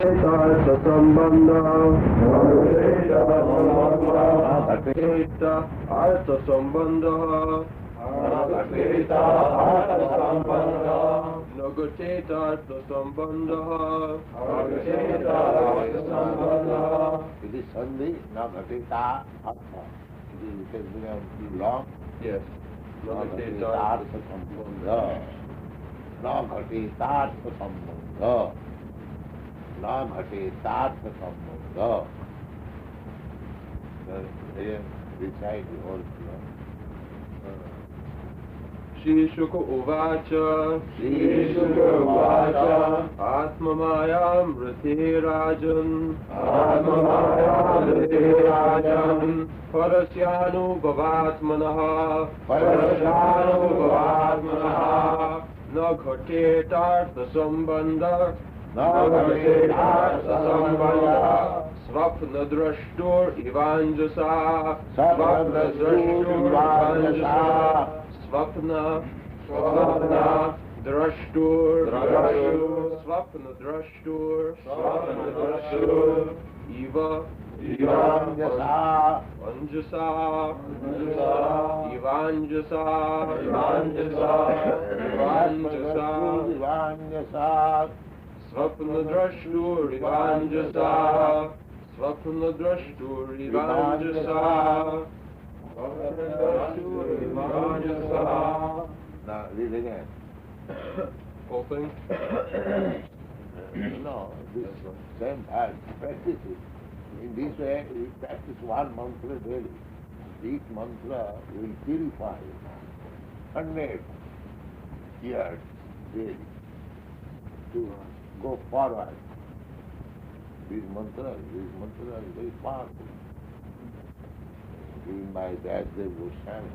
It is sandhi, na ghatita artha. It has become too long. Yes. Na ghatita artha sambandha. Na ghatita artha sambandha. Na ghatita artha sambandha. Again, recite the whole sloka. Shri Shuka Uvacha Atmamayam Rati Rajan Parasyanu Bhavatmanaha Na Ghatetartha Sambandha Swapna Drashtur Ivanjasa Swapna Drashtur Swapna Drashtur Eva Anjasa Ivanjasa Swapna Drashtur Ivanjasa Swapna Drashtur Ivanjasa. Now read again. Whole thing? No, this same part, practice it. In this way, we practice one mantra daily. Each mantra will purify 100 years daily to go forward. These mantras are very powerful. Given by Vyasdev Goswami,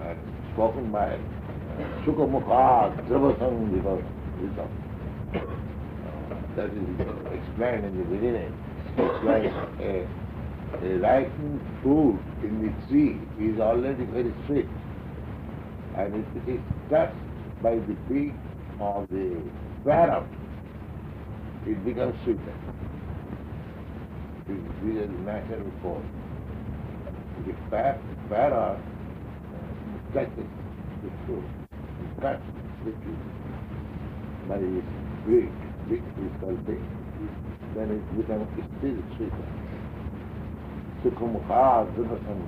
and spoken by Śrīmad-Bhāgavatam. That is explained in the beginning. It's like a ripened fruit in the tree is already very sweet, and if it is touched by the beak of the parrot, it becomes sweeter. These are the natural force. The parrot touches the fruit, cuts the tree by its beak is called beak, then it becomes still sweeter. Śrīmad-Bhāgavatam.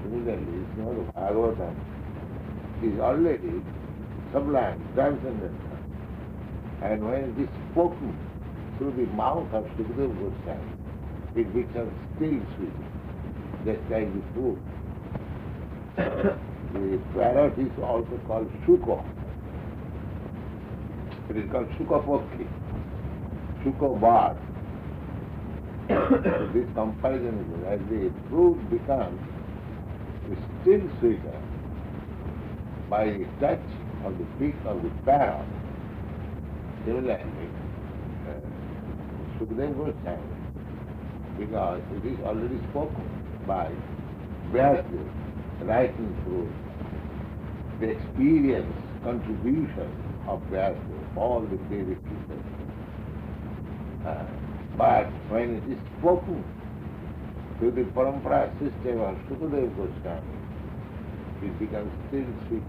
Similarly, Śrīmad-Bhāgavatam is already sublime, transcendental. And when it is spoken through the mouth of Sukadeva Goswami, it becomes still sweet, just like the fruit. The parrot is also called Shuka. It is called Shukapokhi, Shuka bird. This comparison is as the fruit becomes still sweeter by the touch of the beak of the parrot. Similarly, Sukadeva Goswami, because it is already spoken by Vyasdev, writing through the experience, contribution of Vyasdev, all the Vedic teachers. But when it is spoken through the parampara system of Sukadeva Goswami, it becomes still sweet.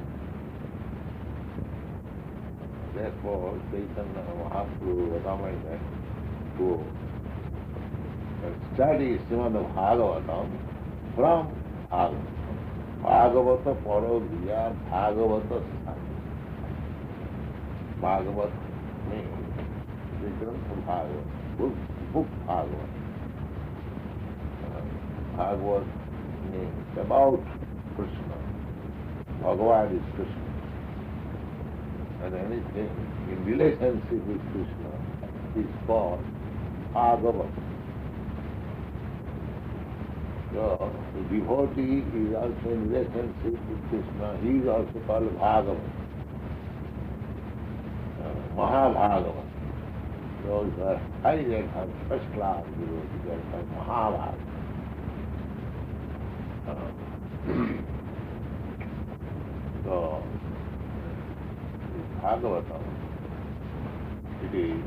Therefore, Caitanya Mahāprabhu recommended to study Śrīmad-Bhāgavatam from Bhāgavatam. Bhāgavata Parodhiya Bhāgavata San. Bhāgavat means the Granth Bhāgavat, book Bhāgavat. Bhāgavat means about Krishna. Bhagavan is Krishna. And anything in relationship with Krishna is called Bhāgavat. So, the devotee is also in relationship with Krishna. He is also called Bhāgavat. Mahāprabhu. Those are high level, first class devotees are called Mahāprabhu. So, Bhāgavatam It is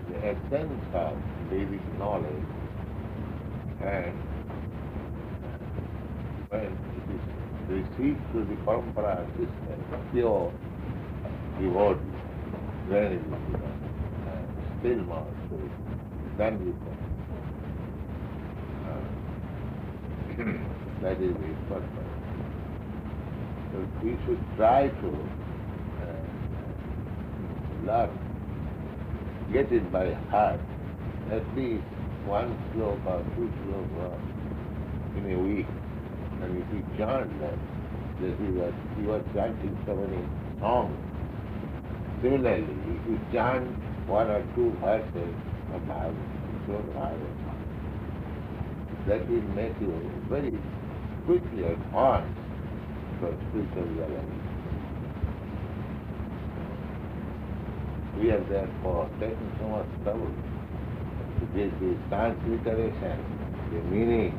the essence of Vedic knowledge, and when it is received through the parampara system, pure devotee, then it is still more sweet, then we can. That is the purpose. So we should try to learn, get it by heart, at least one sloka or two sloka in a week. And if you chant that, you are chanting so many songs. Similarly, if you chant one or two verses of Bhagavatam, that will make you very quickly advance for spiritual realization. We have therefore taken so much trouble to get the transliteration, the meaning,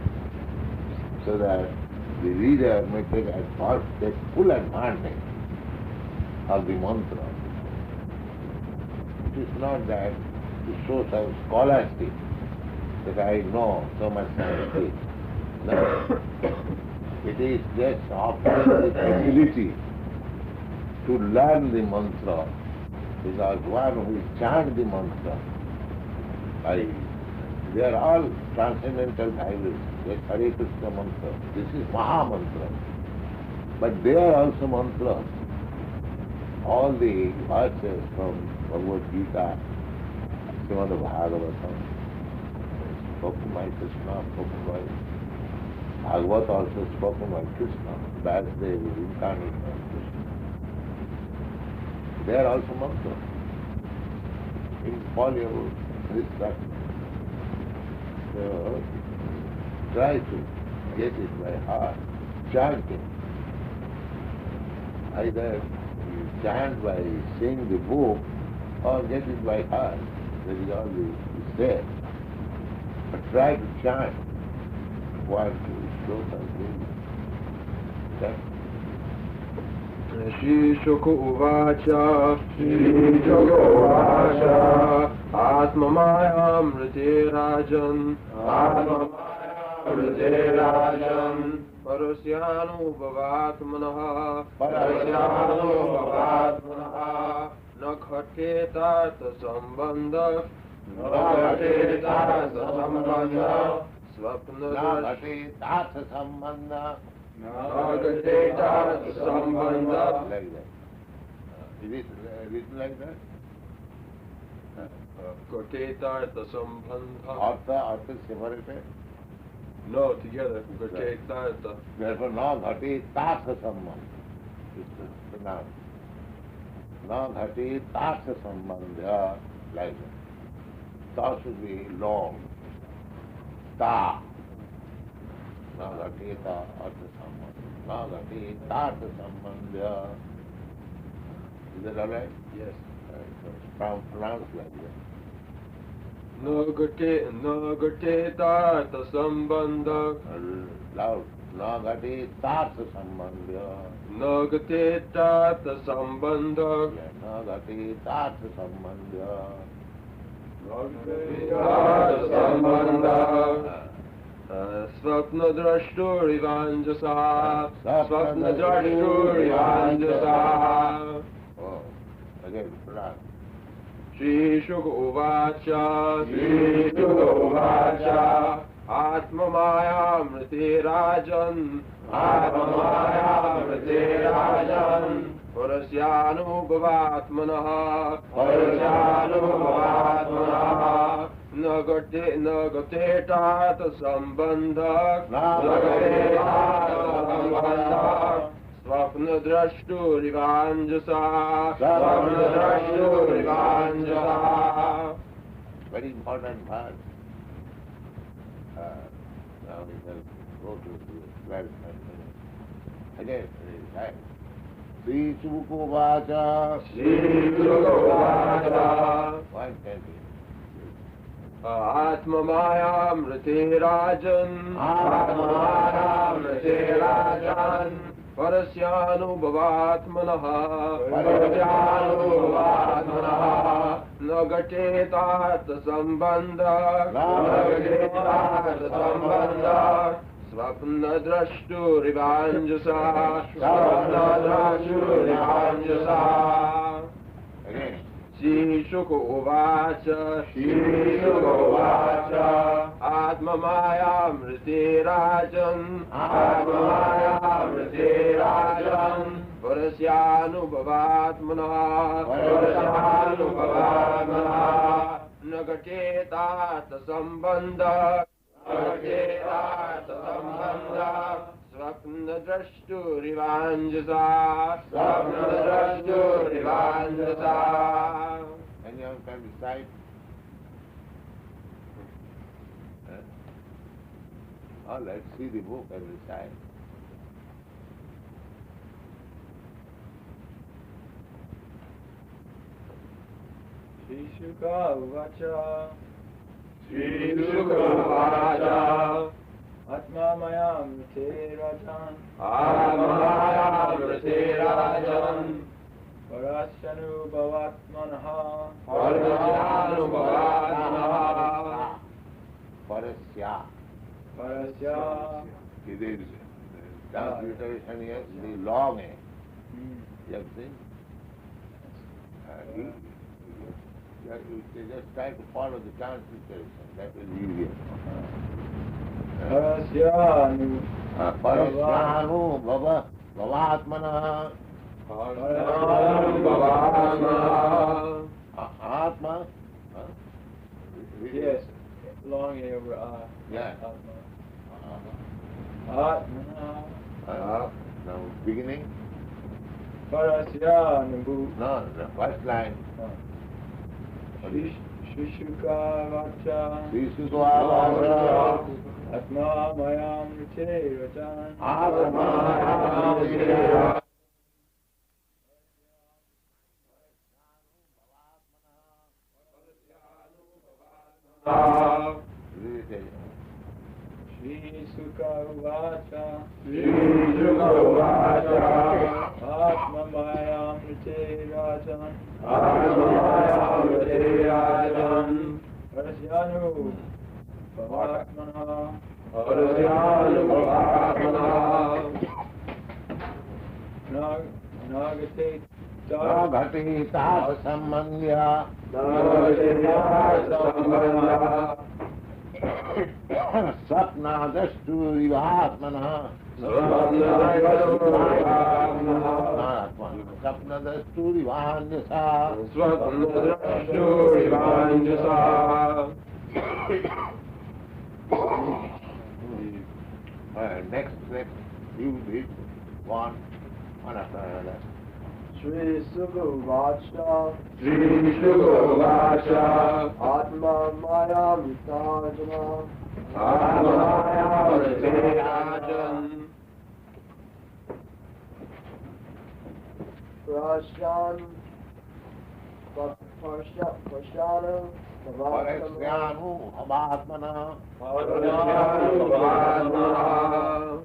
so that the reader may take full advantage of the mantra. It is not that to show some scholarship that I know so much Sanskrit. No. It is just offering the ability to learn the mantra, because one who chants the mantra, they are all transcendental values. Like Hare Krishna mantra. This is Mahamantra. But they are also mantras. All the verses from Bhagavad Gita, Śrīmad-Bhāgavatam, spoken by Krishna, spoken by Bhagavad also spoken by Krishna. That's the incarnation of Krishna. They are also mantras. Infallible instructions. So, try to get it by heart, chanting. Either you chant by saying the book or get it by heart. That is all we say. But try to chant one, two slokas daily. Shri Shuka Uvacha, Shri Shuka Uvacha, Atma Maya Mrite Rajan, Atma Maya Mrite Rajan, Parasyanu Bhavatmanaha, Parasyanu Bhavatmanaha, Nakhate Tata Sambandha, Nakhate Tata Sambandha, Swapna Nakhate Tata Sambandha, Nakhate Tata Sambandha. Like that. Is it written like that? Gatetartha Sambandha. Artha separated. No, together. Gatetartha. Therefore, na ghate tatha sambandha. It's pronounced. Na ghate tatha sambandha. Like that. Ta should be long. Ta. Na ghate tatha sambandha. Na ghate tatha sambandha. Is that all right? Yes. Pronounced like that. Nagate Tata Sambandha. Loud. Nagate Tatha Sambandha. Nagate Tata Sambandha. Nagate Tatha Sambandha. Nagate Tata Sambandha. Swapna Drashturivanjasa. Swapna Drashturivanjasa. Oh, again, pronounce. Shri Shuka Uvacha, Shri Shuka Uvacha, Atma Maya Mrite Rajan, Atma Maya Mrite Rajan, Parasyanu Bhavatmanaha, Parasyanu Bhavatmanaha, Nagate Tata Sambandha, Nagate Tata Sambandha, Swapna Drashturivanjasa, Swapna Drashturivanjasa. Very important part. Now we shall go to the 12th verse. Again, right. Shri Shuka Uvacha, Shri Shuka Uvacha, 120. Atma Maya Mrite Rajan, Atma Maya Mrite Rajan, Parasyanu Bhavatmanaha, Parasyanu Bhavatmanaha, Nagatetat sambandha Swapna drashturivanjasa Again. Shishuko uvacha Atma Maya Mriti Rajan Parasyanu Bhavatmana Nagatetat sambandha Swapna drashturivanjasa Anyone can recite? Oh, let's see the book and recite. Shishuka uvacha Atma mayam te rajan Parasyanu bhavatmanaha Parasya. Parasya It is transliteration here, the long A. You have seen? You just try to follow the transliteration, that will be easier. Parasyanu Parasyanu bhavatmana Atma. Yes, long A over Yeah. Atma Now beginning. Parasyanu No, the first line. Shishuka vacha Atma mayam te rajan Shri Sukha Vacha Atma mayam te rajan Parasyanu bhavatmana Nagate Nagatetat sambandhya Sapna drashturivatmana Sapna drashturivanjasa Next, you read one after another. Shri Sukha Vacha Atma mayam vitajana Prashanu Parasyanu bhavatmana.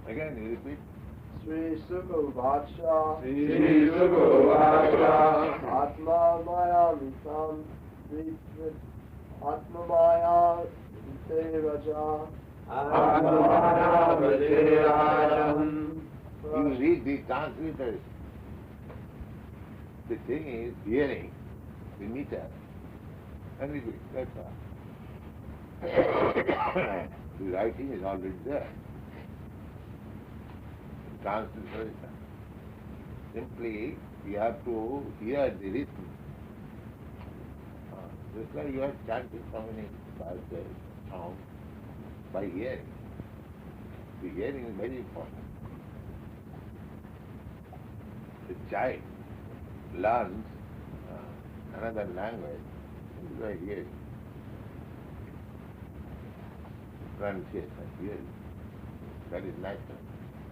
Again, you repeat. Shri Sukha Vacha Atma Maya Vitam Atma Maya Vite Raja You read the translators. The thing is hearing, the meter, and it is, that's all. The writing is already there. Transliteration. Simply, you have to hear the rhythm. Just like you are chanting so many sounds by hearing. The hearing is very important. The child learns another language by hearing. Pronunciation, hearing. That is natural.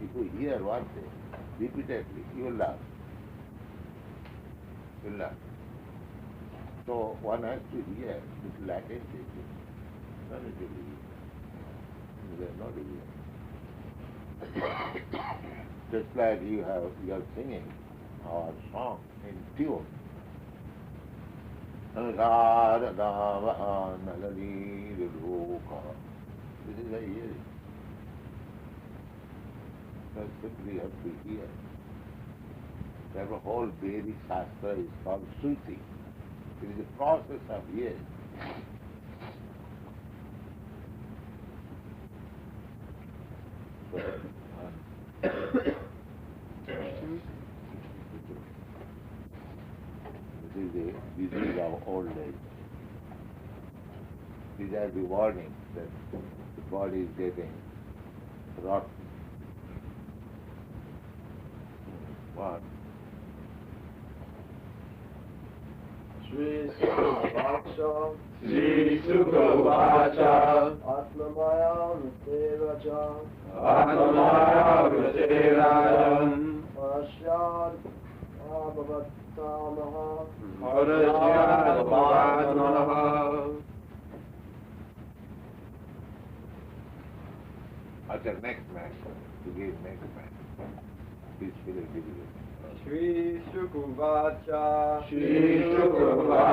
If you hear one thing repeatedly, you will learn. You will learn. So one has to hear with latency. Relatively. There is no deviation. Just like you are singing our song in tune. Angadava Nalani Loka. This is a hearing. That's simply have to hear. Therefore, whole Vedic Shastra is called Shruti. It is a process of hearing. So, this is our old age. These are the warnings that the body is getting rotten. One. Shri Sukha Shri Sukha Atmamaya Mriteraja Atmamaya Mriterajan Parashyad Bhavattamaha Parashyad Bhavattamaha. Okay, next man. To give next man. Peacefully give it. Shri Sukha Shri Sukha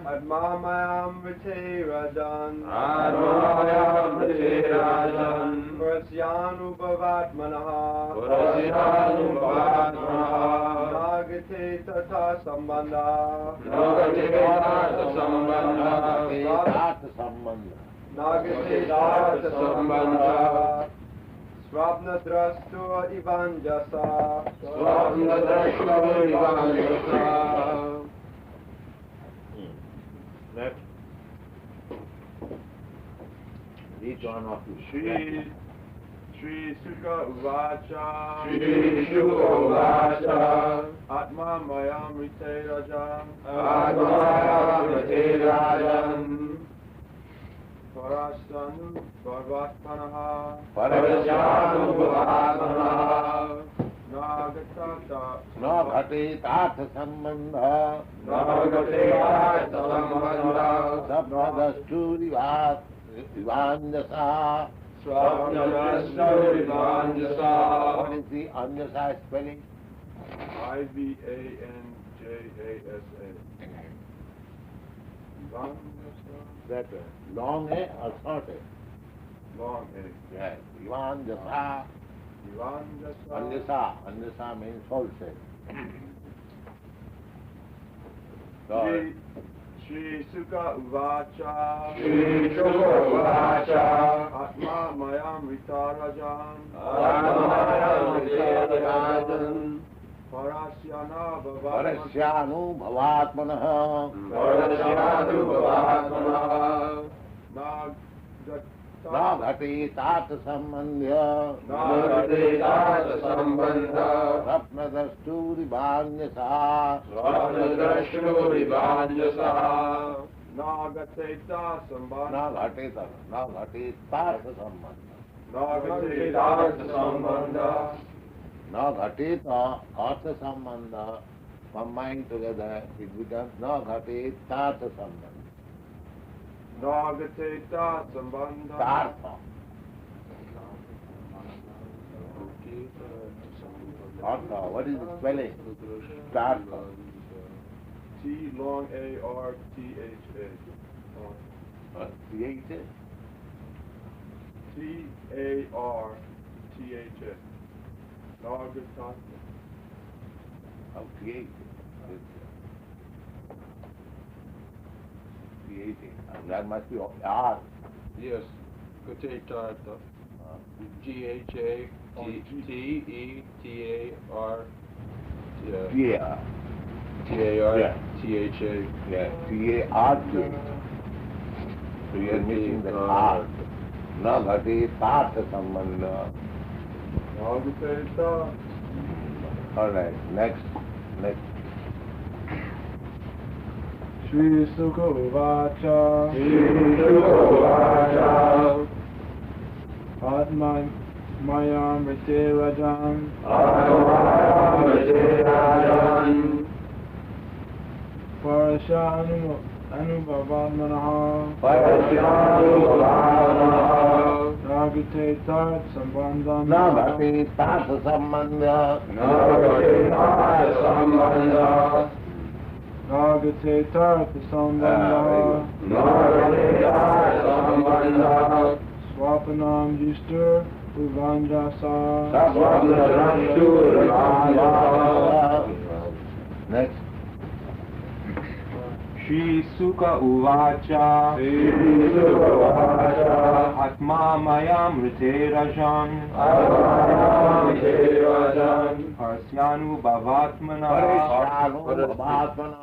Atmamayam Mriterajan Atmamaya Mriterajan Parasyanu Bhavattmanaha Parasyanu Bhavattmanaha Nagate Tata Sambandha Nagate Tata Sambandha Tata Sambandha. Nagate Tata Sambandha Swapna Drastu Ivanjasa Swapna Drastu Ivanjasa. Next. Each one of you. Shri Sukha Uvacha Shri Sukha Uvacha Atma Maya Mriterajan Atmaya Mriterajan Parasyanu Bhavattmanaha Parasyanu Bhavattmanaha Nagate Tata Sambandha. Nagate Tata Sambandha Sapnadastu Ivanjasa. Swapna Drastu Ivanjasa. What is the Anjasa spelling? Ivanjasa That long A or short A? Long A Yes. Ivanjasa. Ivanjasa Anjasa means wholesale. Shri Sukha Uvacha Shri Sukha Uvacha Atma Maya Mriterajan Atmaya Mriterajan Parasyana Parasyanu Bhavattmanaha. Parasyanu Bhavattmanaha Nagate Tata Sambandha. Nagate Tata Sambandha Sapnadastu Ivanjasa. Swapna Drastu Ivanjasa Nagate Tata Sambandha Nagate Tata Sambandha. Nagate Tata Sambandha Nagate Tata Sambandha. Combined together, it becomes Nagate Tata Sambandha. Nagate Tata Sambandha Tartha. Tartha. What is the spelling? Tartha. T long A R T H A Created. T A R T H A Nagata How created? Creating. And that must be R. Yes, Gate-Tartha. G-H-A-T-E-T-A-R. Yeah. T-A-R-T-H-A. Yeah. T-A-R-T. So you are missing the R. Nagate Tata Sambandha. Nagate Tata. All right. Next. Shri Sukha Uvacha Shri Sukha Uvacha Atma Maya Mriterajan Atmaya Mriterajan Parasyanu Bhavattmanaha Parasyanu Bhavattmanaha Nagate Tata Sambandha Nagate Tata Sambandha. Nagate Tata Sambandha Nagate Tartha Sambandha Swapanam Jishtur Uvanjasa Next. Shri Sukha Uvacha Atma Mayam Rite Rajan Harsyanu Bhavatmana Harsyanu Bhavatmana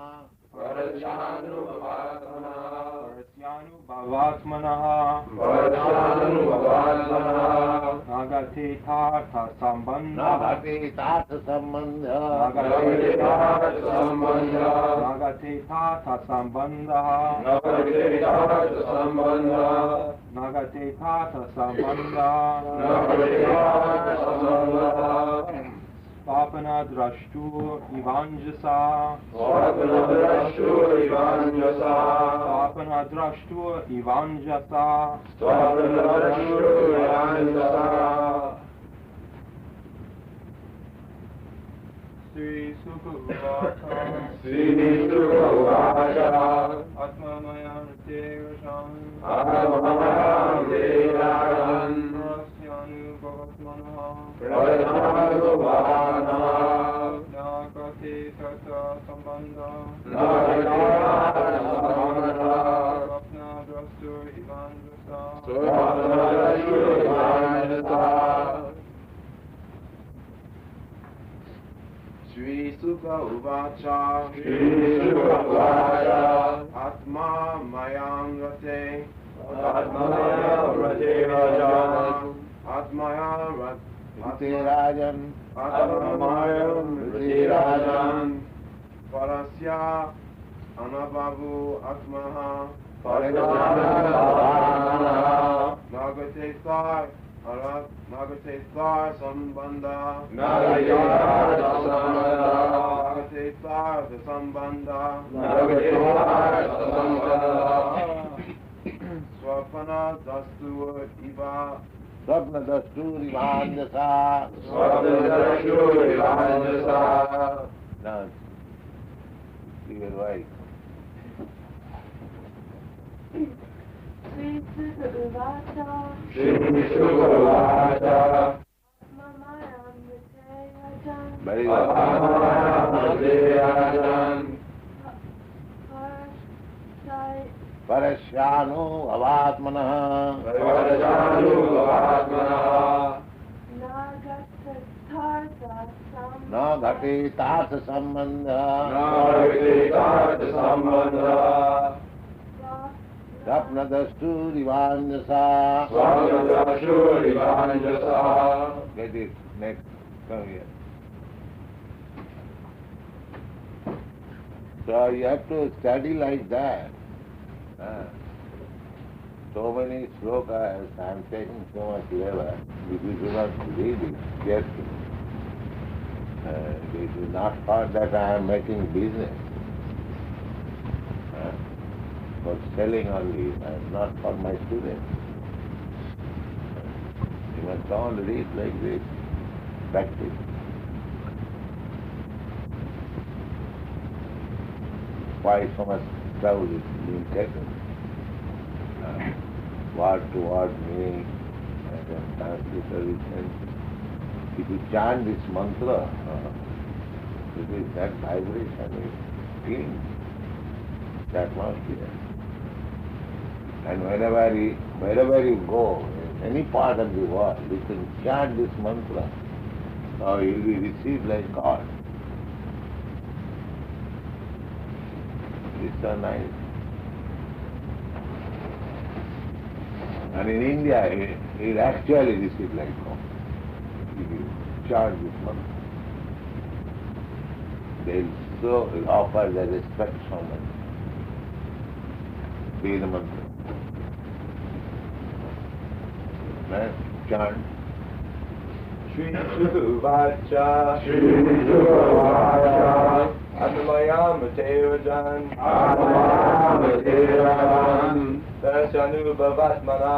Nagate Tartha Sambandha Nagate Tartha Sambandha Nagate Tartha Sambandha Svapana Drashtu Ivanjasa Svapana Drashtu Ivanjasa Sri Sukha Uvacha Atma Mayam Rite Rajan Prasyanu Bhavatmana Nagate Tartha Sambandha Swapna Drashtu Ivanjasa Shri Sukha Uvacha Atma Mayam Rate Rajan Parasya Anabhavu Atmaha Nagate Tar Sambandha Nagate Tar Sambandha Swapana Dastu Iva Swapna Dastur Ivanjasa. Now, you are right. Shri Sukha Uvacha Atma Mayam Rite Rajan Very well. Parasyanu Bhavatmana Nagate Tartha Sambandha Swapna Dastur Ivanjasa. Get it. Next. Come here. So you have to study like that. So many slokas, I am taking so much labor. If you do not read it carefully, it is not for that I am making business. For selling only, and not for my students. You must all read like this, practice. Why so much trouble is being taken? Word to word meaning, and then transliteration. If you chant this mantra, it is that vibration is clean. That must be there. And wherever you go, in any part of the world, you can chant this mantra, so you will be received like God. It's so nice. And in India, it actually received like God. If you chant this mantra, they'll offer the respect so much. Be the mantra. Chant. Shri Sukha Uvacha Atmayam Rajan Darsanu Bhavatmana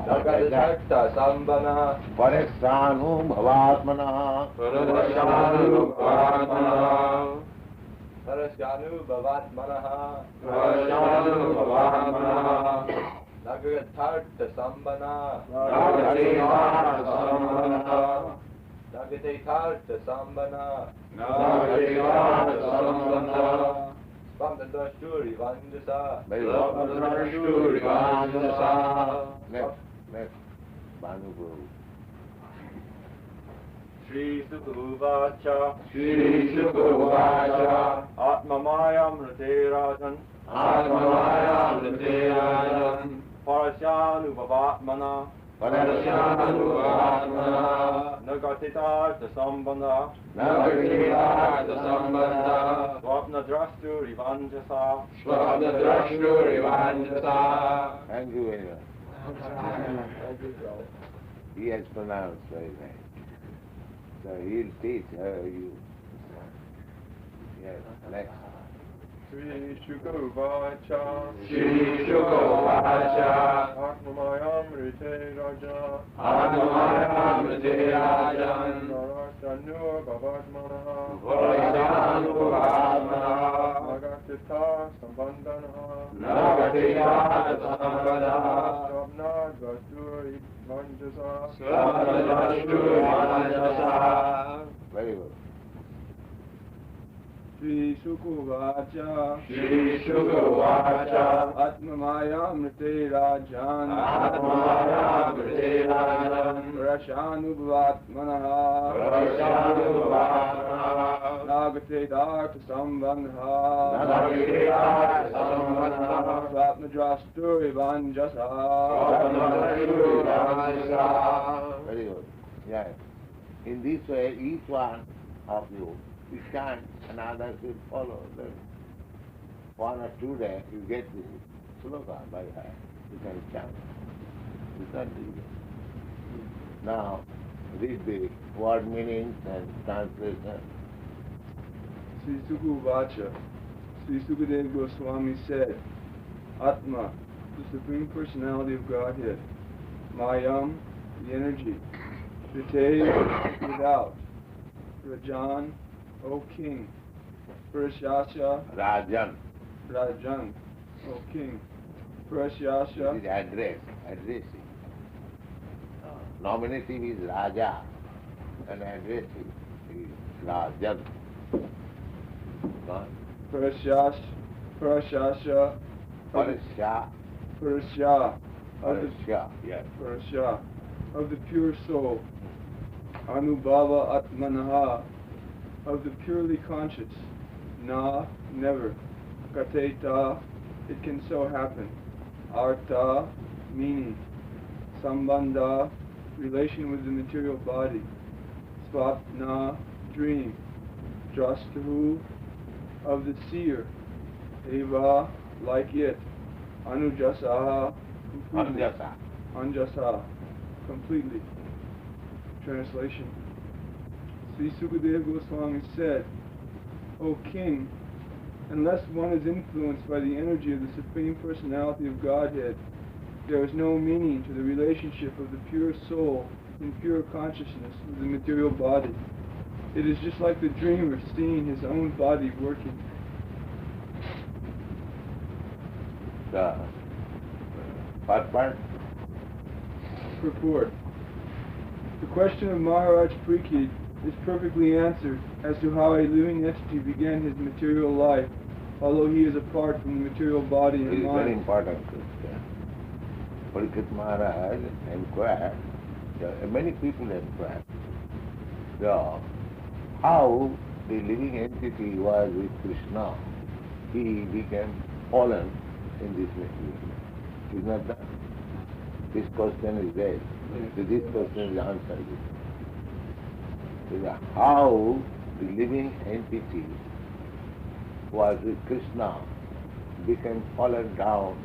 Nagate Tartha Sambandha Parasyanu Bhavatmana Prashanubhavatmanaha Prashanubhavatmanaha Nagathartha Sambana Nagatirtha Nagatartha Sambana Nagatirtha Sambandha Spamdadrashturi Vandasa Svapadrashturi Vandasa. Next, Mahāprabhu. Shri Sukhuvacha Shri Śrīmad-Bhāgavatam Atmamayam Rate Rajan Atmamayam Rateyajan Parasyanubhavatmana Parasyanubhavatmana Nagatitartha Sambandha Nagatirtha Sambandha Swapnadrasturi Vanjasa Svapadrashturi Vandasa. Thank you very much. He has pronounced very nice. So he'll teach you. Yes, next. Shri Shukovacha Shri Shukovacha Atmamayam Rite Raja Atmamayam Rateyajan Parasyanubhavatmana Parasyanubhavatmana Nagatita Sambandana Nagatirtha Sambandha Swapnadrasturi Vanjasa Svapadrashturi Vandasa. Very good. Shri Shukovacha Shri Shukovacha Atmamayam Rite Rajan Atmamayam Rateyajan Prashanubhavatmanaha Parasyanubhavatmana Nagatirtha Sambandha Nagatirtha Sambandha Swapnadrasturi Vanjasa Svapadrashturi Vandasa. Very good. Yes. In this way, each one of you chant and others will follow. Then 1 or 2 days you get this sloka by heart. You can chant. You can do it. Now, read the word meanings and translation. Sri Sukhuvacha, Sri Sukadeva Goswami said, Atma, the Supreme Personality of Godhead, Mayam, the energy, Rite, without, Rajan, O King, Prashasha, Rajan. Rajan, O King, This Prashasha, is addressing. Nominative is Raja and addressing is Rajan. Prashasha, Parasya. Parasya, Parasya. Yes. Parasya, of the pure soul, Anubhava Atmanaha, of the purely conscious, Na, never, Kateta, it can so happen, Artha, meaning, Sambandha, relation with the material body, Swapna, dream, Drastahu, of the seer, Eva, like it, Anujasaha, completely. Anjasa. Anjasa, completely. Translation. Sri Sukadeva Goswami said, O King, unless one is influenced by the energy of the Supreme Personality of Godhead, there is no meaning to the relationship of the pure soul in pure consciousness with the material body. It is just like the dreamer seeing his own body working. The purport. Purport. The question of Maharaj Parikshit is perfectly answered as to how a living entity began his material life, although he is apart from the material body It and is very mind. important question. Parikshit Maharaj inquired, many people inquired, how the living entity was with Krishna. He became fallen in this material. Is not that? This question is there. This question is answered. How the living entity was with Krishna became fallen down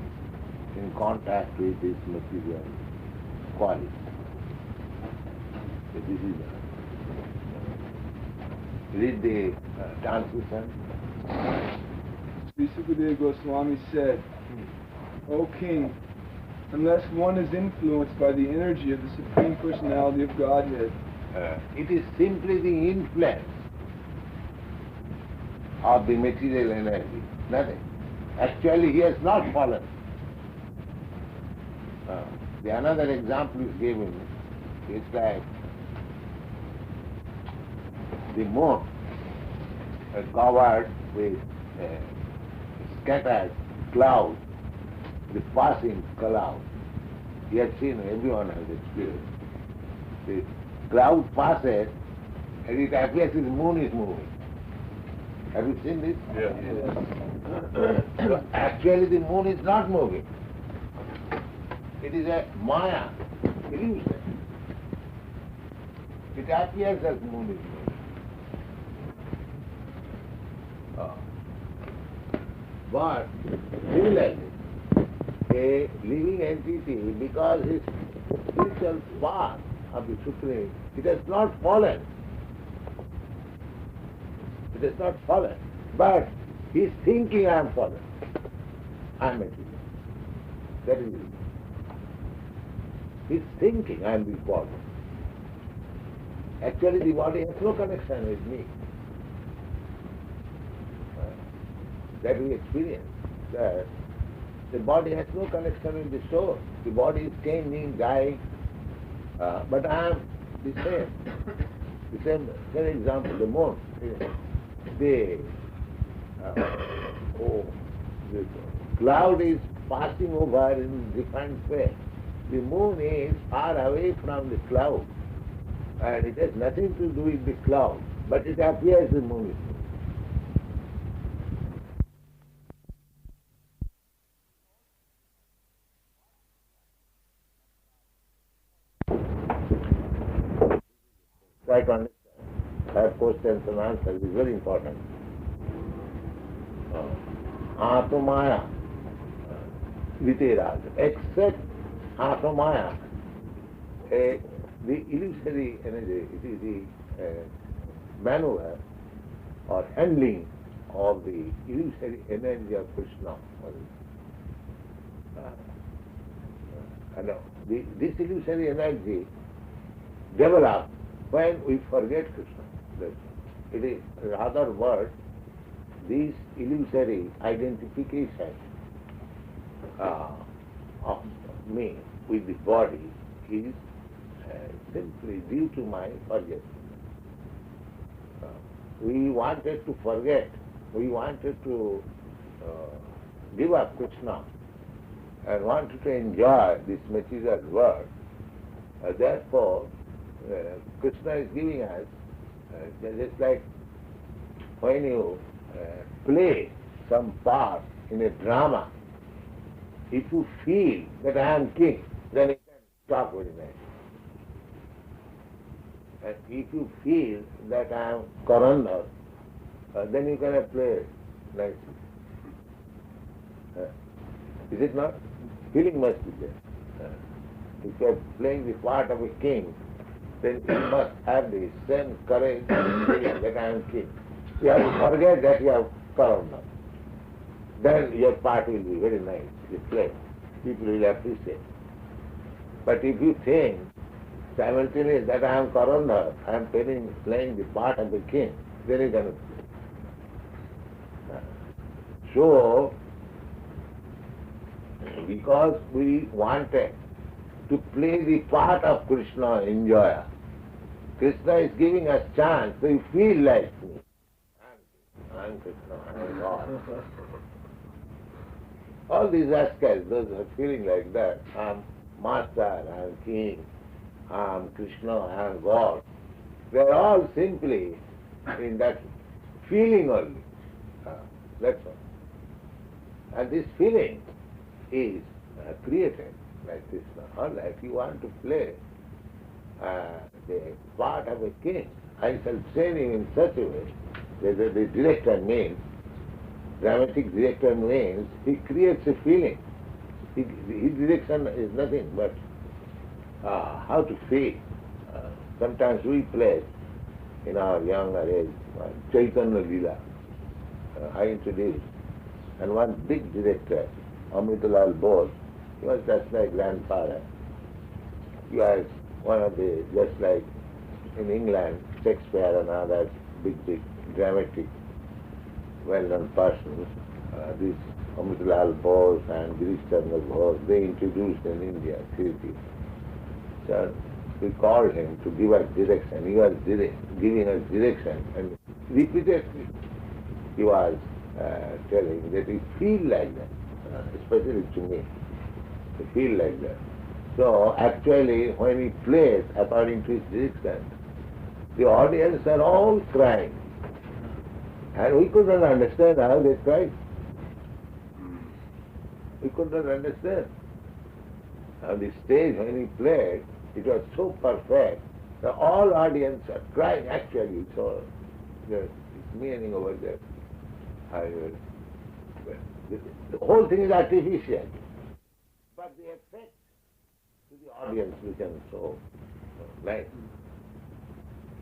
in contact with this material quality. So this is read the translation. Sri Sukadeva Goswami said, O King, unless one is influenced by the energy of the Supreme Personality of Godhead, It is simply the influence. of the material energy. Nothing. Actually, he has not fallen. The another example is given. It's like the moon covered with scattered clouds, the passing cloud. You have seen, everyone has experienced. The cloud passes and it appears the moon is moving. Have you seen this? Yeah. So actually the moon is not moving. It is a maya, illusion. It appears as moon is moving. But similarly, a living entity, because its spiritual path of the Supreme, it has not fallen. It has not fallen. But he is thinking I am fallen. I am material. That is it. He is thinking I am being fallen. Actually the body has no connection with me. That we experience. That the body has no connection with the soul. The body is changing, dying, but I am the same. The same example, the moon. The cloud is passing over in different way. The moon is far away from the cloud, and it has nothing to do with the cloud, but it appears the moon is moving. Try to understand. Have questions and answers is very important. Atomaya, Vitera, except Atomaya, the illusory energy, it is the maneuver or handling of the illusory energy of Krishna. This illusory energy develops when we forget Krishna. It is, in other words, this illusory identification of me with the body is simply due to my forgetfulness. We wanted to forget, we wanted to give up Krishna and wanted to enjoy this material world. Therefore, Krishna is giving us, just like when you play some part in a drama, if you feel that I am king, then you can talk very nicely. And if you feel that I am Karandar, then you can play nicely. Is it not? Feeling must be there. If you are playing the part of a king, then you must have the same courage and feeling that I am king. You have to forget that you are Karandar. Then your part will be very nice. You play. People will appreciate. But if you think simultaneously that I am Karandar, I am playing the part of the king, then you cannot play. So, because we wanted to play the part of Krishna, enjoyer, Krishna is giving us chance, so you feel like me. I am Krishna, I am God. All these rascals, those who are feeling like that, I am master, I am king, I am Krishna, I am God. They are all simply in that feeling only. That's all. And this feeling is created like this. All right, you want to play the part of a king, I shall train you in such a way that the director means, dramatic director means, he creates a feeling. His direction is nothing but how to feel. Sometimes we play in our younger age, Caitanya Lila, I introduced. And one big director, Amritalal Bose, he was just my grandfather. He was one of the, just like in England, Shakespeare and others, big dramatic well-known persons, these Amitlal Bose and Girish Chandra Bose, they introduced in India Kirti. So we called him to give us direction. He was giving us direction, and repeatedly he was telling that he feel like that, especially to me, he feel like that. So actually when he plays according to his direction, the audience are all crying. And we could not understand how they cried. We could not understand. On the stage when he played, it was so perfect. The all audience are crying actually. So there's meaning over there. The whole thing is artificial. But the effect to the audience becomes so nice.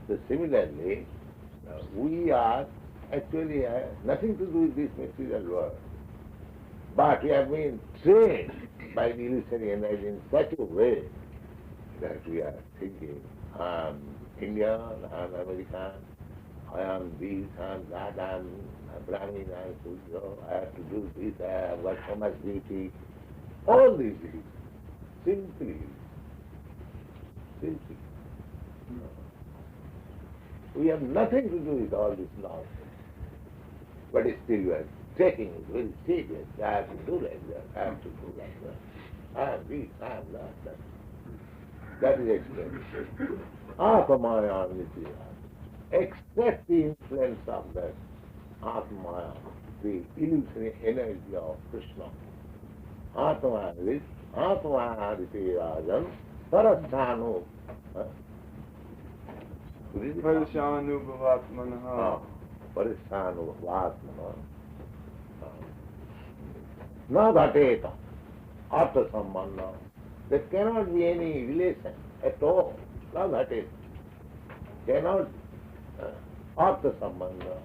So similarly, we are actually nothing to do with this material world. But we have been trained by the illusory energy in such a way that we are thinking, I am Indian, I am American, I am this, I am that, I am Brahmin, I am Sudra, I have to do this, I have got so much beauty. All these things, simply. We have nothing to do with all this nonsense. But still we are taking it very serious. I have to do like that, I have to do like that. I am this, I am that. That is explained. Atmaya Nitya. Except the influence of that Atmaya, the illusory energy of Krishna. Atmaya is Atmaya Nitya Parasthanu. Parashanubhavatmanaha. Parashanubhavatmanaha. Na ghateta. Artha sambandha. There cannot be any relation at all. Na ghateta. Cannot. Artha sambandha.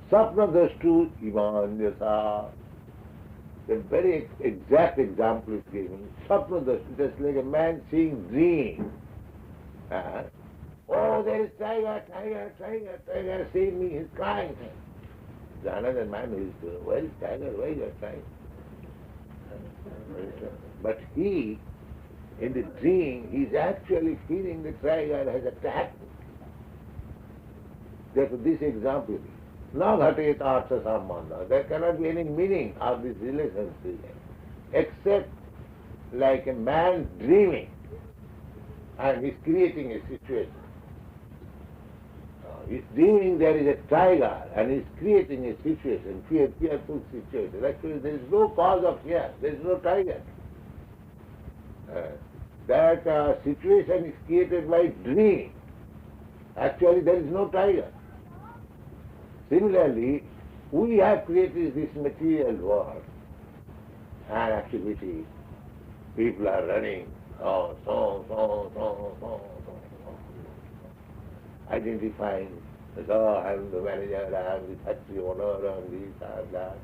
Sapna drashtu imanyasa. A very exact example is given. Sapna drashtu, just like a man seeing dream. Oh, there is tiger, see me, he's crying. There's another man who is, where is tiger, where is your tiger? But he, in the dream, he's actually feeling the tiger has attacked him. Therefore, this example, na ghatet artha sambandha, there cannot be any meaning of this relationship, except like a man dreaming, and he's creating a situation. He's dreaming there is a tiger, and he's creating a situation, fearful situation. Actually, there is no cause of fear, there is no tiger. That situation is created by dream. Actually, there is no tiger. Similarly, we have created this material world and activity. People are running, identifying, I am the manager, I am the factory owner, I am this, I am that.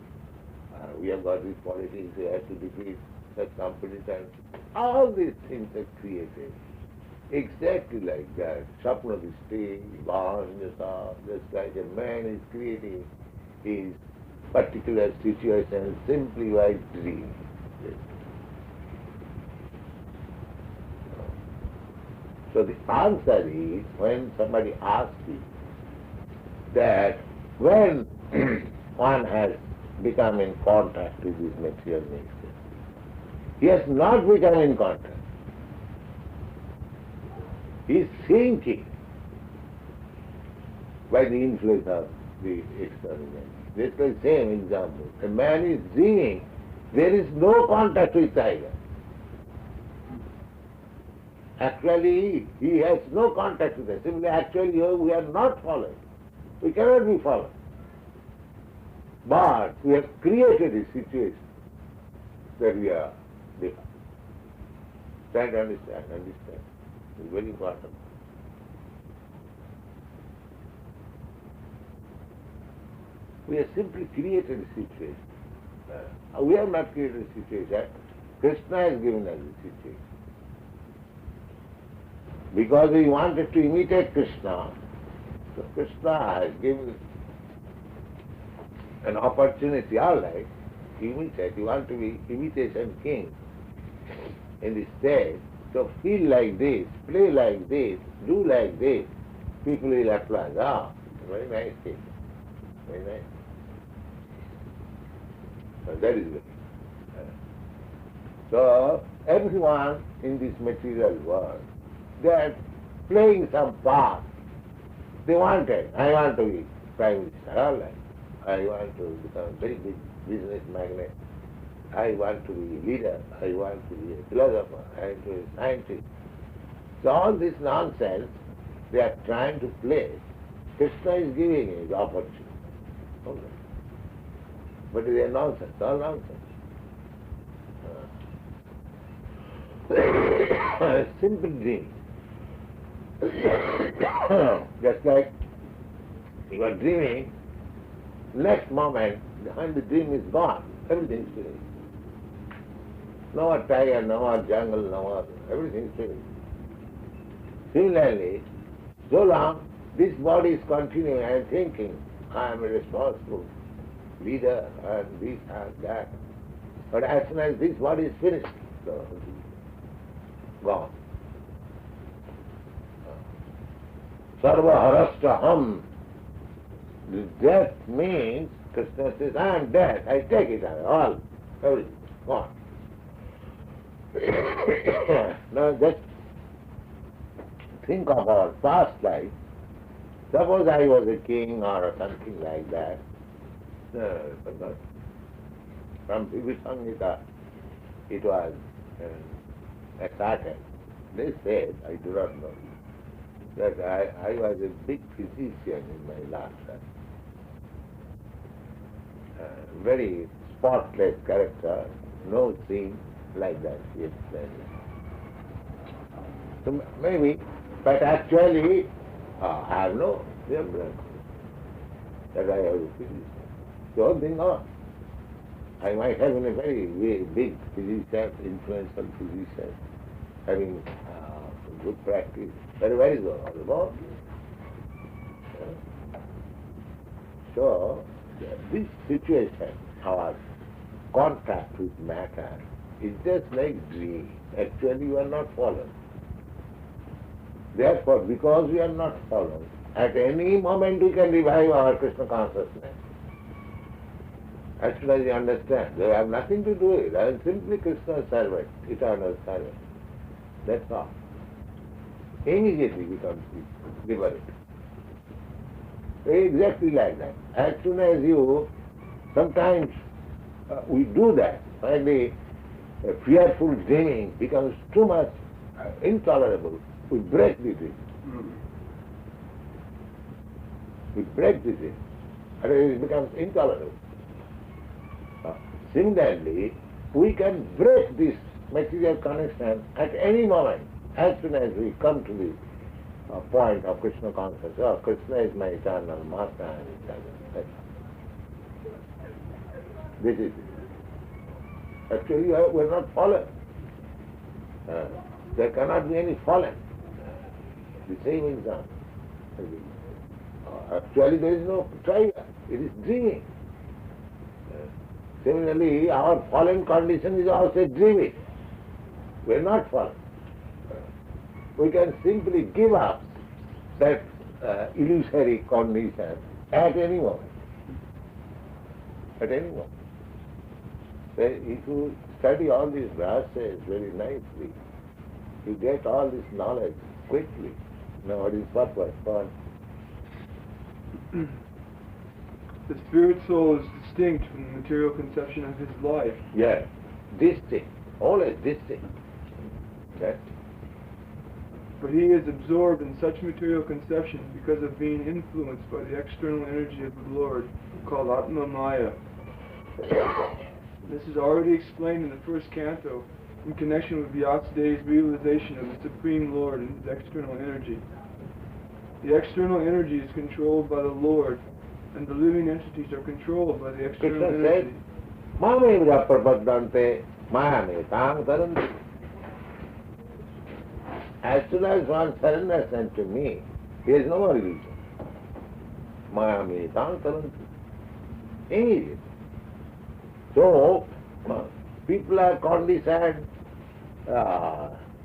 We have got this politics, we have to defeat such competitors. All these things are created exactly like that. Sapna Dishti, Vānyasa, just like a man is creating his particular situation simply by dream. So the answer is, when somebody asks you that when one has become in contact with this material nature, he has not become in contact. He is thinking by the influence of the external energy. This is the same example. A man is dreaming, there is no contact with tiger. Actually, he has no contact with us. Simply, actually, we are not followed. We cannot be followed. But we have created a situation that we are different. Try to understand. It's very important. We have simply created a situation. We have not created a situation. Krishna has given us a situation. Because we wanted to imitate Krishna, so Krishna has given an opportunity, all right, imitate. You want to be imitation king in the stage, so feel like this, play like this, do like this. People will applaud. Ah, very nice thing. Very nice. So that is it. So everyone in this material world, they are playing some part. They wanted, I want to be Prime Minister, all right. I want to become a very big business magnate. I want to be a leader. I want to be a philosopher. I want to be a scientist. So all this nonsense they are trying to play. Krishna is giving it the opportunity. Okay. But they are nonsense, all nonsense. Simple dream. Just like you are dreaming, next moment, when the dream is gone, everything is finished. No more tiger, no more jungle, no more, everything is finished. Similarly, so long this body is continuing, I am thinking, I am a responsible leader and this and that. But as soon as this body is finished, so gone. Sarva harastaham. The death means, Krishna says, I am dead, I take it all, everything, gone. Now just think of our past life. Suppose I was a king or something like that. From Vivisangita it was started. They said, I do not know, that I was a big physician in my last life. Very spotless character, no sin like that, he explained. So maybe, but actually I have no remembrance that I have a physician. So they know. I might have been a very, very big physician, influential physician, having good practice. But where is all about? So this situation, our contact with matter, is just like dream. Actually you are not fallen. Therefore, because we are not fallen, at any moment we can revive our Krishna consciousness. As soon as you understand, they have nothing to do with it. I am simply Krishna's servant, eternal servant. That's all. Immediately becomes liberated. Exactly like that. As soon as you, sometimes we do that, finally fearful dreaming becomes too much intolerable, we break the dream. We break the dream, and it becomes intolerable. Similarly, we can break this material connection at any moment, as soon as we come to the point of Krishna consciousness. Oh, Krishna is my eternal master and eternal. This is it. Actually, we are not fallen. There cannot be any fallen. The same example. Actually, there is no tiger. It is dreaming. Similarly, our fallen condition is also dreaming. We are not fallen. We can simply give up that illusory condition at any moment. At any moment. So if you study all these verses very nicely, you get all this knowledge quickly. Now what is purpose for? The spirit soul is distinct from the material conception of his life. Yes, distinct, always distinct. Yes. But he is absorbed in such material conception because of being influenced by the external energy of the Lord, called Atma Maya. This is already explained in the first canto in connection with Vyasdeva's realization of the Supreme Lord and his external energy. The external energy is controlled by the Lord, and the living entities are controlled by the external Krishna energy. said, Mahāprabhu-Prapadante Mahāmetāṁ taranti. As soon as one surrenders unto me, he has no more illusion. Mahāmetāṁ taranti. Immediately. So, people are conditioned,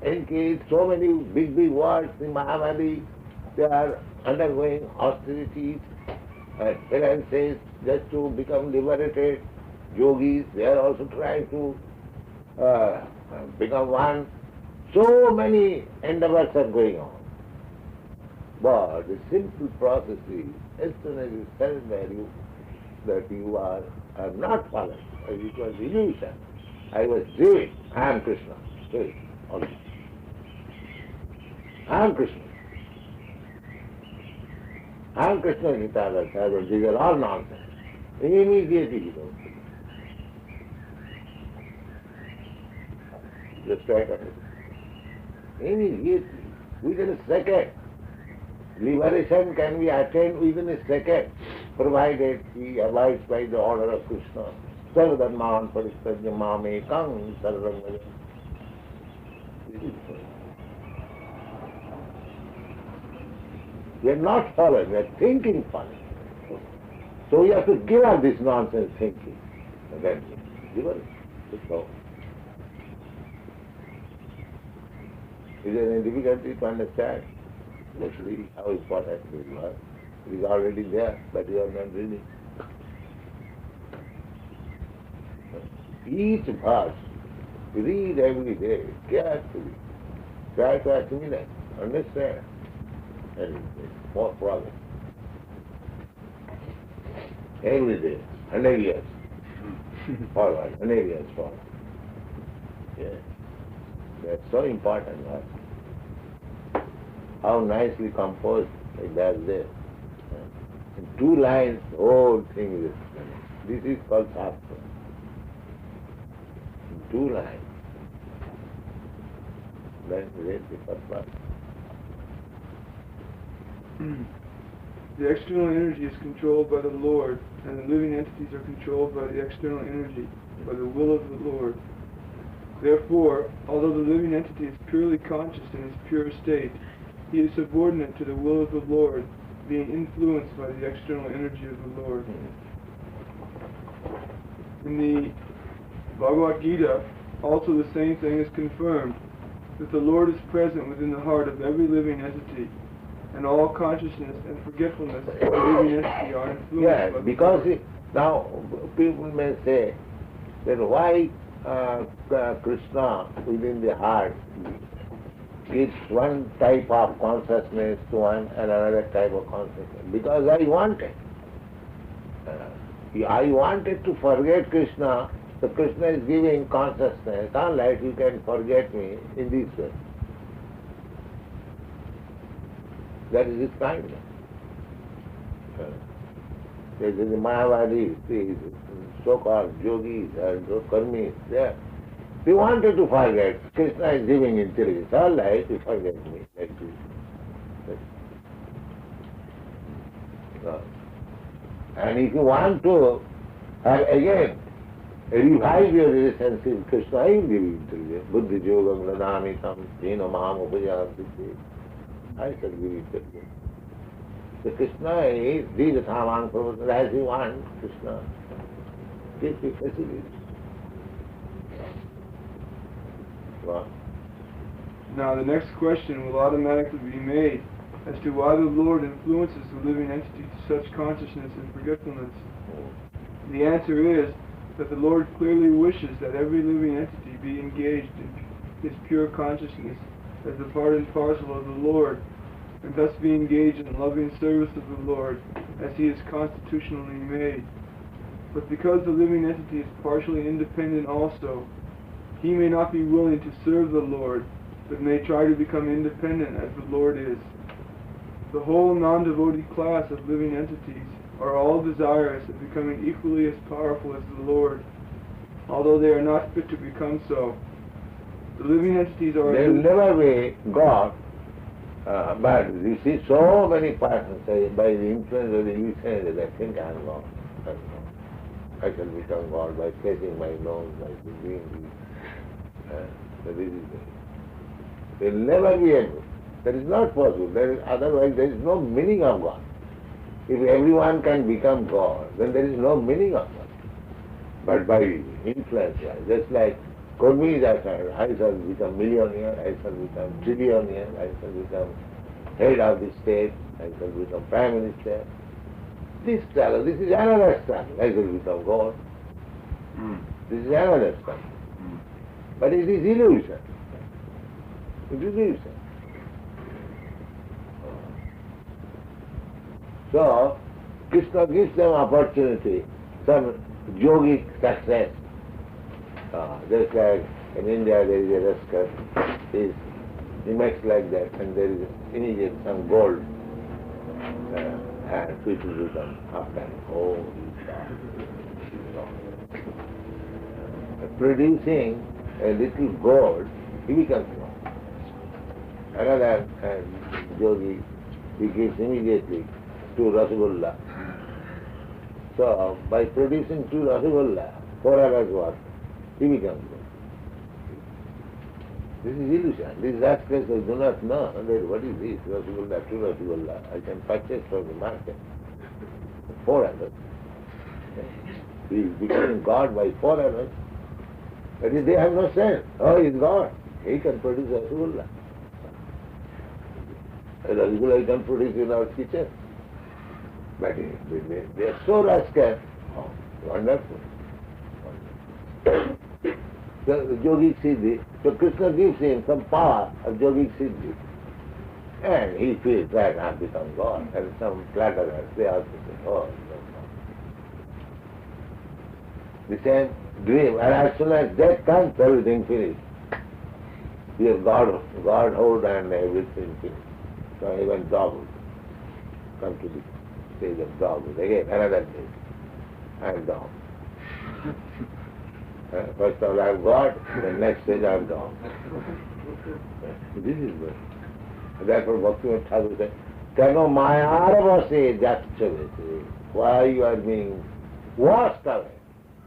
engaged, so many big words in Mahavadi, they are undergoing austerities and penances just to become liberated. Yogis, they are also trying to become one. So many endeavors are going on. But the simple process is, as soon as you surrender, that you are not fallen. It was illusion. I was doing. I am Krishna. Doing. Also. I am Krishna. I am Krishna Gita. These are all nonsense. Immediately you don't think. Just try to immediately, within a second. Liberation can be attained within a second, provided he abides by the order of Krishna. Sarvadharman paristajya mamekam sarvam bhajan. We are not following, we are thinking following. So we have to give up this nonsense thinking. And then liberation. So, is there any difficulty to understand? Actually, how important it was. It is already there, but you are not reading. Each verse, read every day, carefully. Try to assimilate, understand, and make more progress. Every day, 100 years forward, 100 years forward. Yeah. That's so important, right? How nicely composed like that there. In 2 lines, the whole thing is finished. This is called Shastra. In 2 lines. Then read the first part. The external energy is controlled by the Lord, and the living entities are controlled by the external energy, by the will of the Lord. Therefore, although the living entity is purely conscious in his pure state, he is subordinate to the will of the Lord, being influenced by the external energy of the Lord. In the Bhagavad Gita, also the same thing is confirmed, that the Lord is present within the heart of every living entity, and all consciousness and forgetfulness of the living entity are influenced by the because Lord. now people may say that why Krishna within the heart gives one type of consciousness to one and another type of consciousness. Because I wanted. I wanted to forget Krishna, so Krishna is giving consciousness. Unlike you can forget me in this way. That is his kindness. There is the Mahavadi, the so-called yogis and karmis there. They wanted to forget. Krishna is giving intelligence. All right, you forget me. Like this. And if you want to have again revive your relationship with Krishna, I will give you intelligence. Buddhi yogam ladamitam jena maham upajayam. I shall give you intelligence. So Krishna is Dīgathamāṁ Prabhupada, as you want Krishna. Give you facilities. Well, Now the next question will automatically be made as to why the Lord influences the living entity to such consciousness and forgetfulness. The answer is that the Lord clearly wishes that every living entity be engaged in his pure consciousness as a part and parcel of the Lord, and thus be engaged in loving service of the Lord as he is constitutionally made. But because the living entity is partially independent also, he may not be willing to serve the Lord, but may try to become independent as the Lord is. The whole non-devotee class of living entities are all desirous of becoming equally as powerful as the Lord, although they are not fit to become so. The living entities are... They will never be God, but you see so many persons say, by the influence of the illusion, they think I am God. I shall become God by placing my nose, by doing this. So this is it. They will never be able. That is not possible. Otherwise there is no meaning of God. If everyone can become God, then there is no meaning of it. But by influence, just like Kurmi is said, I shall become millionaire, I shall become trillionaire, I shall become head of the state, I shall become prime minister. This struggle, this is another struggle. I shall become God. This is another struggle. But it is illusion. It is illusion. So, Krishna gives them opportunity, some yogic success. Just like in India there is a rascal, he makes like that, and there is immediately some gold, and people become after, oh, he's gone. Producing a little gold, he becomes God. Another yogi, he gives immediately 2 Rasgulla. So, by producing 2 Rasgulla, 4 hours work, he becomes God. This is illusion. These rascals do not know that what is this, Rasgulla, 2 Rasgulla. I can purchase from the market. 4 hours. He is becoming God by 4 hours. That is, they have no sense. Oh, he is God. He can produce Rasgulla. Rasgulla he can produce in our kitchen. But they are so rascal. Oh, wonderful. The yogic siddhi, so Krishna gives him some power of yogic siddhi. And he feels that I have become God. And some flatterers, they also say, oh, no. The same dream, and as soon as death comes, everything finished. Your Godhood and everything finished. So even doghood. Come to the stage of doghood. Again, another day. I am dog. First of all I am God, the next stage I am dog. This is good. Therefore Bhaktivinoda Thakur said, Kano mayara vase jatchavese. Why you are being washed away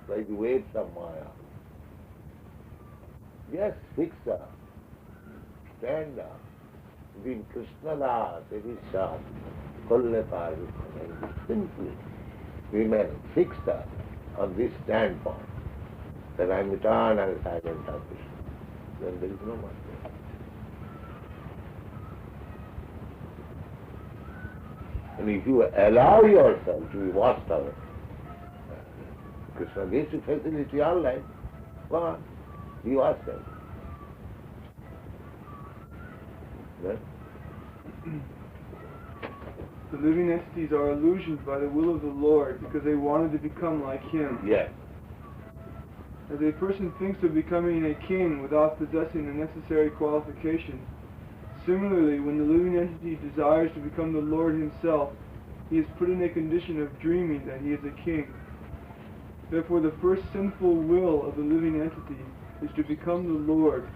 by the waves of Maya? Yes, fix up. Stand up. Bin Krishna Das, it is sharp. Simply remain fixed up on this standpoint that I am eternal silent of Krishna. Then there is no more. And if you allow yourself to be washed away, Krishna gives you facility all life. Go on, be washed away. Then? The living entities are illusioned by the will of the Lord because they wanted to become like Him. Yes. As a person thinks of becoming a king without possessing the necessary qualifications, similarly, when the living entity desires to become the Lord Himself, he is put in a condition of dreaming that he is a king. Therefore, the first sinful will of the living entity is to become the Lord,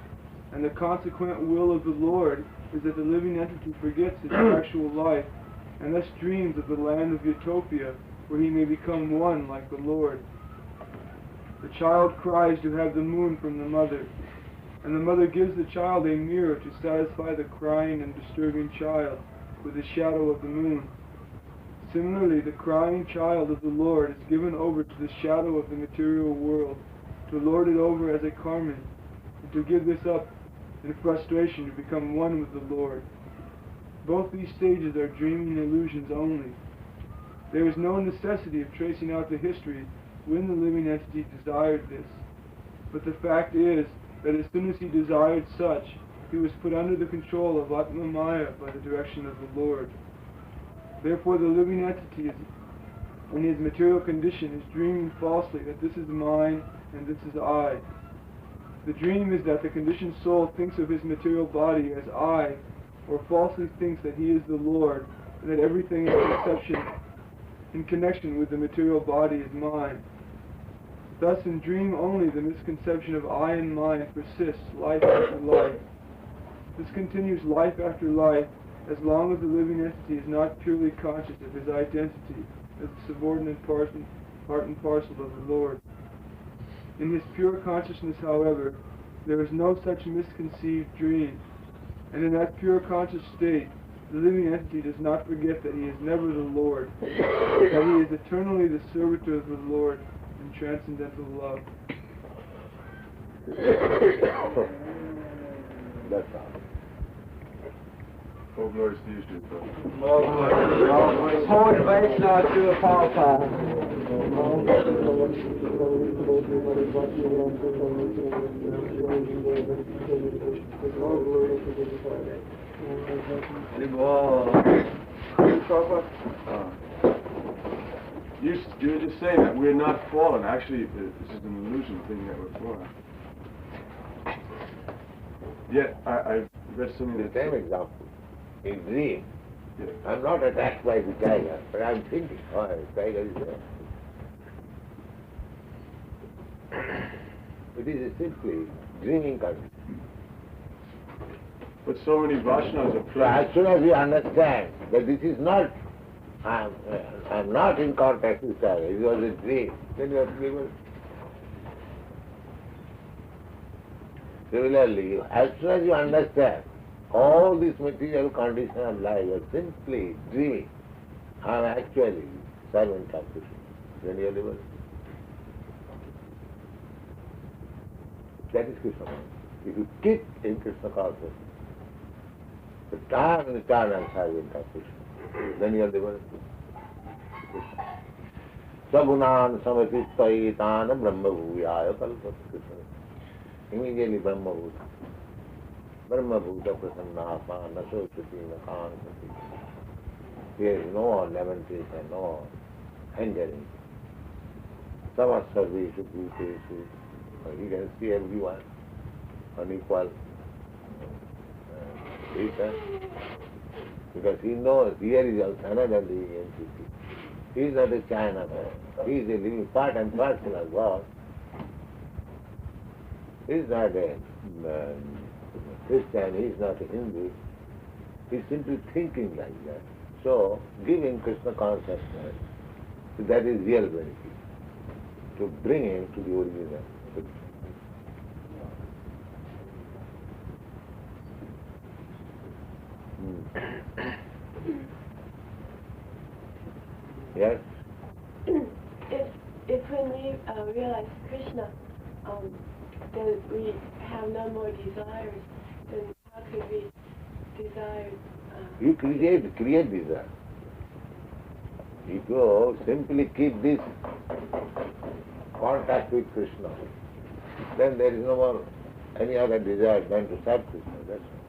and the consequent will of the Lord is that the living entity forgets its actual life, and thus dreams of the land of Utopia, where he may become one like the Lord. The child cries to have the moon from the mother, and the mother gives the child a mirror to satisfy the crying and disturbing child with the shadow of the moon. Similarly, the crying child of the Lord is given over to the shadow of the material world, to lord it over as a Karman, and to give this up in frustration to become one with the Lord. Both these stages are dreaming illusions only. There is no necessity of tracing out the history when the living entity desired this. But the fact is that as soon as he desired such, he was put under the control of Atma Maya by the direction of the Lord. Therefore the living entity in his material condition is dreaming falsely that this is mine and this is I. The dream is that the conditioned soul thinks of his material body as I, or falsely thinks that he is the Lord, and that everything in connection with the material body is mine. Thus in dream only the misconception of I and mine persists life after life. This continues life after life as long as the living entity is not purely conscious of his identity as a subordinate part and parcel of the Lord. In his pure consciousness, however, there is no such misconceived dream, and in that pure conscious state, The living entity does not forget that he is never the Lord, that he is eternally the servitor of the Lord in transcendental love. That's all. All glories to you, Srila. Hold Vaishnava to the Prabhupada. You were just saying that we're not fallen. Actually, this is an illusion thinking that we're fallen. Yet, I read something The that... same example. In dream, Yeah. I'm not attacked by the tiger, but I'm thinking, oh, the tiger is there. It is a simply dreaming condition. But so many Vaishnavas are So as praying. soon as you understand that this is not, I'm not in contact with tiger, it was a dream, then you are able. Similarly, as soon as you understand all these material conditions of life are simply dream, I'm actually servant of Krishna, then you are able. That is Krishna consciousness. If you keep in Krishna consciousness, the time and eternal servant of Krishna, then you are able. Sagunan samatitayitana brahma bhuviyaya kalpata Krishna. Immediately Brahma Bhuta. Brahma Bhuta prasannāpa nasochati nakaṅkati. There is no lamentation, no hindering. Samasarveshu bhuteshu. He can see everyone on equal basis. Because he knows here is also another living entity. He is not a China man. He is a living part and parcel of God. He is not a Christian, he is not a Hindu. He is simply thinking like that. So, giving Krishna consciousness, that is real benefit. To bring him to the original. Yes? If when we realize Krishna, then we have no more desires, then how could we desire? You create desire. If you simply keep this contact with Krishna, then there is no more any other desire than to serve Krishna. That's all.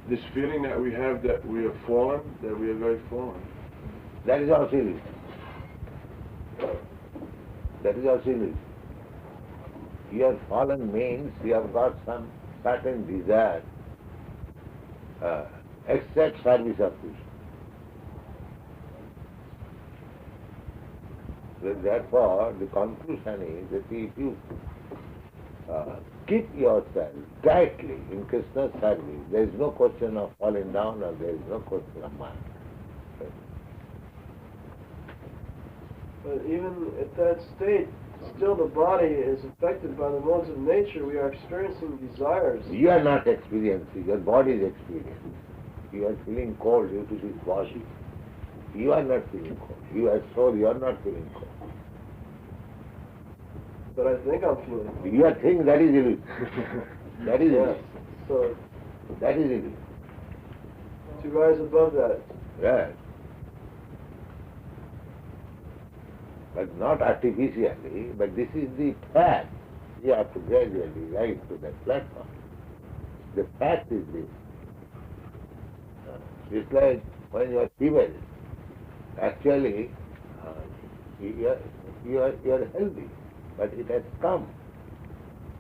This feeling that we have that we are fallen, that we are very fallen. That is also illusion. That is also illusion. You are fallen means you have got some certain desire, except service of Krishna. Therefore, the conclusion is that if you keep yourself tightly in Krishna's service, there is no question of falling down or there is no question of mind. But even at that state, still the body is affected by the modes of nature. We are experiencing desires. You are not experiencing, your body is experiencing. You are feeling cold due to this body. You are not feeling cold. You are soul, you are not feeling cold. But I think I'm feeling. You are thinking that is illusion. That is Yes. illusion. So That is illusion. to rise above that. Yes. But not artificially, but this is the fact. You have to gradually rise to that platform. The fact is this. It's like when you are feverish. Actually, you are healthy, but it has come.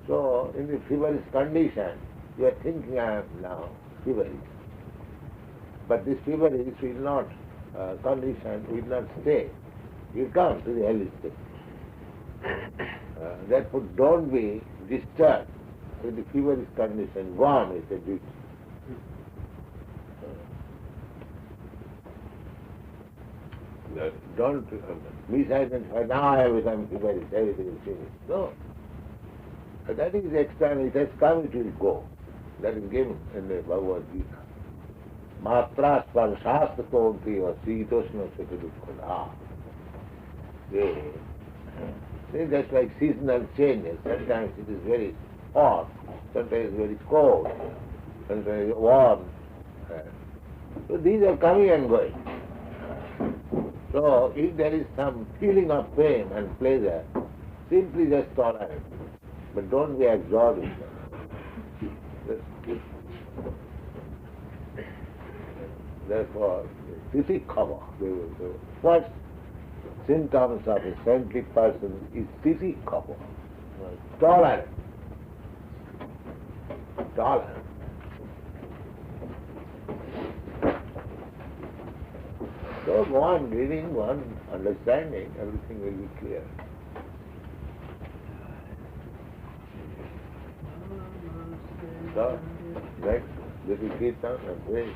So, in the feverish condition, you are thinking, I am now feverish. But this feverish will not, condition will not stay. You come to the healthy state. Therefore, don't be disturbed with the feverish condition. Go on with the duty. Don't misidentify, now I have become feverish, everything is finished. No. that is external, it has come, it will go. That is given in the Bhagavad Gita. Matra sparshasta kontiva sitoshna sakadukkhana. It's just like seasonal changes. Sometimes it is very hot, sometimes very cold, sometimes warm. So these are coming and going. So if there is some feeling of pain and pleasure, simply just tolerate. But don't be absorbed in them. Therefore, titikkhava, the first symptoms of a saintly person is titikkhava, tolerance. Tolerance. So go on reading, go on understanding, everything will be clear. So, next, little Kirtan and pray.